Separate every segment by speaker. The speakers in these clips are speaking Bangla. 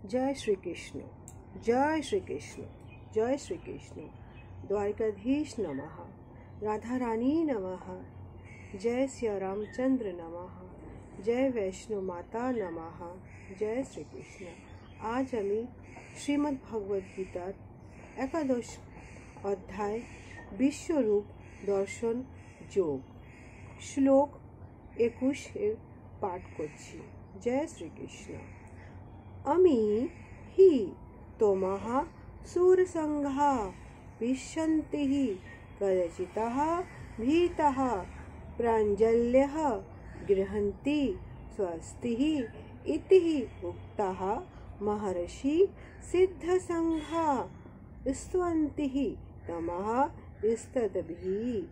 Speaker 1: जय श्री कृष्ण, जय श्री कृष्ण, जय श्री कृष्ण। द्वारिकाधीश नमः, राधा रानी नमः, जय सिया रामचंद्र नमः, जय वैष्णो माता नमः, जय श्री कृष्ण। आज हमें श्रीमद् भगवद गीतार एकादश अध्याय विश्वरूप दर्शन योग श्लोक 21 पाठ करছি। जय श्री कृष्ण। अमी हि तोमः सूरसंघा विशन्ति कदाचितः भीतः प्राञ्जल्यः गृह्णन्ति स्वस्तिः इति उक्तः महर्षि सिद्धसंघा स्तुवन्ति तमः स्तद्भिः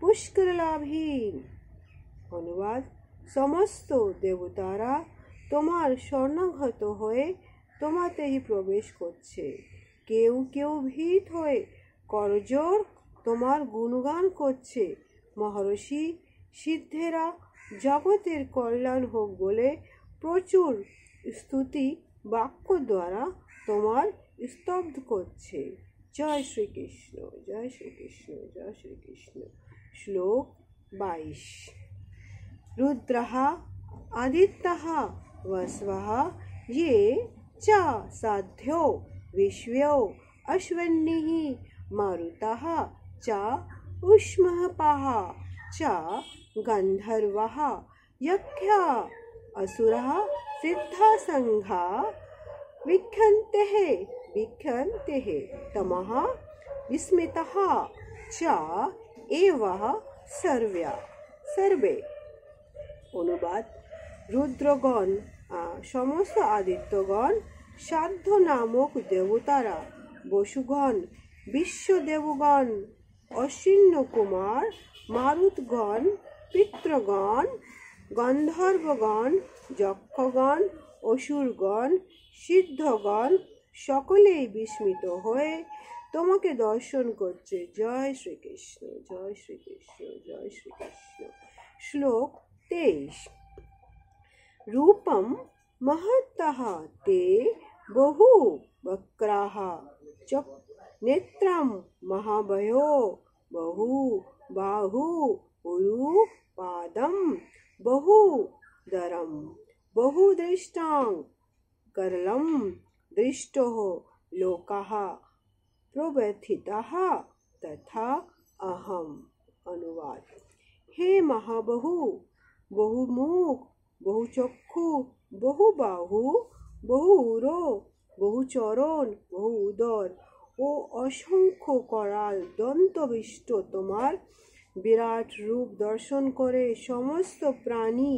Speaker 1: पुष्करलाभिः। अनुवाद। समस्त देवतारा তোমার শরণাগত হয়ে তোমাতেই প্রবেশ করছে। কেউ কেউ ভীত হয়ে করজোড় তোমার গুণগান করছে। মহর্ষি সিদ্ধেরা জগতের কল্যাণ হোক বলে প্রচুর স্তুতি বাক্য দ্বারা তোমার স্তব্ধ করছে। জয় শ্রীকৃষ্ণ, জয় শ্রীকৃষ্ণ, জয় শ্রীকৃষ্ণ। শ্লোক 22। रुद्रः आदित्यः वसवः ये च साध्यो विश्वो अश्विनीः मारुतः च उष्मपाः च गन्धर्वः यक्षा असुरः सिद्धसंघा विख्यन्ते तमः विस्मितः च एवः सर्वे। অনুবাদ। রুদ্রগণ সমস্ত আদিত্যগণ, সাধ্য নামক দেবতারা, বসুগণ, বিশ্বদেবগণ, অশ্বিন্য কুমার, মারুতগণ, পিতৃগণ, গন্ধর্বগণ, যক্ষগণ, অসুরগণ, সিদ্ধগণ সকলেই বিস্মিত হয়ে তোমাকে দর্শন করছে। জয় শ্রীকৃষ্ণ, জয় শ্রীকৃষ্ণ, জয় শ্রীকৃষ্ণ। শ্লোক 23। रूपम महतः ते बहु वक्राः नेत्रं महाभयो बहु बाहु उरु पादं बहु दरं बहु दृष्टां करलं दृष्टो लोकाः प्रव्यथिताः तथा अहम्। अनुवाद। हे महाबहु, बहुमुख, बहुचक्षु, बहुबाहु, বহুরো, বহুচরণ, বহু উদর ও অসংখ্য করাল দন্তবিষ্ট তোমার বিরাট রূপ দর্শন করে সমস্ত প্রাণী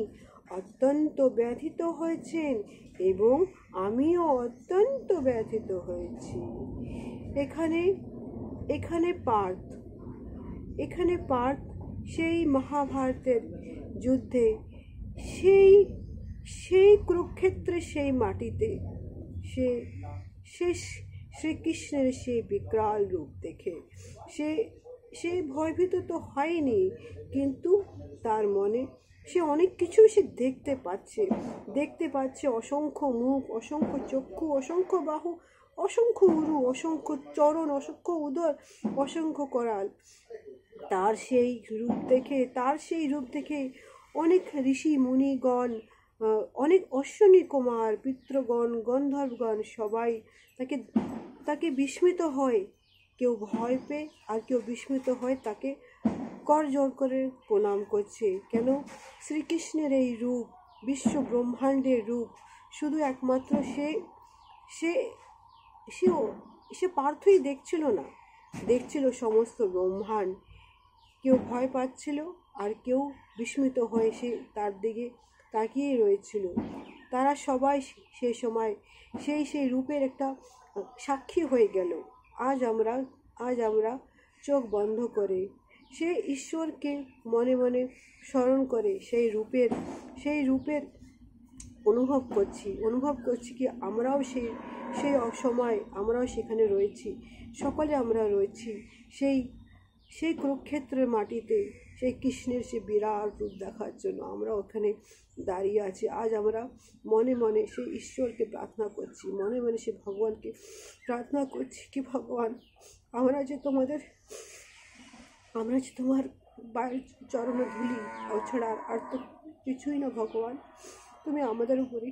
Speaker 1: অত্যন্ত ব্যথিত হয়েছেন এবং আমিও অত্যন্ত ব্যথিত হয়েছি। এখানে পার্থ সেই মহাভারতের যুদ্ধে সেই কুরুক্ষেত্রে সেই মাটিতে সে শ্রীকৃষ্ণের সেই বিকরাল রূপ দেখে সে ভয়ভীত তো হয়নি, কিন্তু তার মনে সে অনেক কিছু সে দেখতে পাচ্ছে অসংখ্য মুখ, অসংখ্য চক্ষু, অসংখ্য বাহু, অসংখ্য উরু, অসংখ্য চরণ, অসংখ্য উদর, অসংখ্য করাল। তার সেই রূপ দেখে অনেক ঋষি মুনিগণ, অনেক অশ্বিনী কুমার, পিতৃগণ, গন্ধর্বগণ সবাই তাকে বিস্মিত হয়। কেউ ভয় পেয়ে আর কেউ বিস্মিত হয় তাকে করজোড় করে প্রণাম করছে। কেন? শ্রীকৃষ্ণের এই রূপ, বিশ্ব ব্রহ্মাণ্ডের রূপ, শুধু একমাত্র সে পার্থই দেখছিল না, দেখছিল সমস্ত ব্রহ্মাণ্ড। কেউ ভয় পাচ্ছিল আর কেউ বিস্মিত হয়ে সে তার দিকে তাকিয়ে রয়েছিল। তারা সবাই সেই সময় সেই রূপের একটা সাক্ষী হয়ে গেল। আজ আমরা চোখ বন্ধ করে সেই ঈশ্বরকে মনে মনে স্মরণ করে সেই রূপের অনুভব করছি কি আমরাও সেই সময় আমরাও সেখানে রয়েছি। সকলে আমরা রয়েছি সেই কুরুক্ষেত্রের মাটিতে, সেই কৃষ্ণের সে বিরাট রূপ দেখার জন্য আমরা ওখানে দাঁড়িয়ে আছি। আজ আমরা মনে মনে সেই ঈশ্বরকে প্রার্থনা করছি, মনে মনে সে ভগবানকে প্রার্থনা করছি কি ভগবান, আমরা যে তোমার বাড়ির চরণে ধুলি ছাড়া আর তো কিছুই না ভগবান। তুমি আমাদের উপরে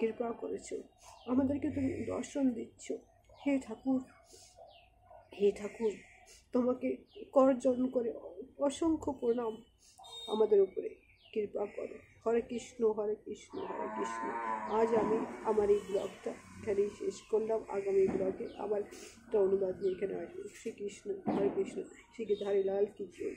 Speaker 1: কৃপা করেছো, আমাদেরকে তুমি দর্শন দিচ্ছ। হে ঠাকুর, হে ঠাকুর, তোমাকে করজন করে অসংখ্য প্রণাম। আমাদের উপরে কৃপা করো। হরে কৃষ্ণ, হরে কৃষ্ণ, হরে কৃষ্ণ। আজ আমি আমার এই ব্লগটা এখানেই শেষ করলাম। আগামী ব্লগে আবার একটা অনুবাদ নিয়ে এখানে আসবো। শ্রীকৃষ্ণ, হরে কৃষ্ণ, শ্রী গিরধারী লাল কি জয়।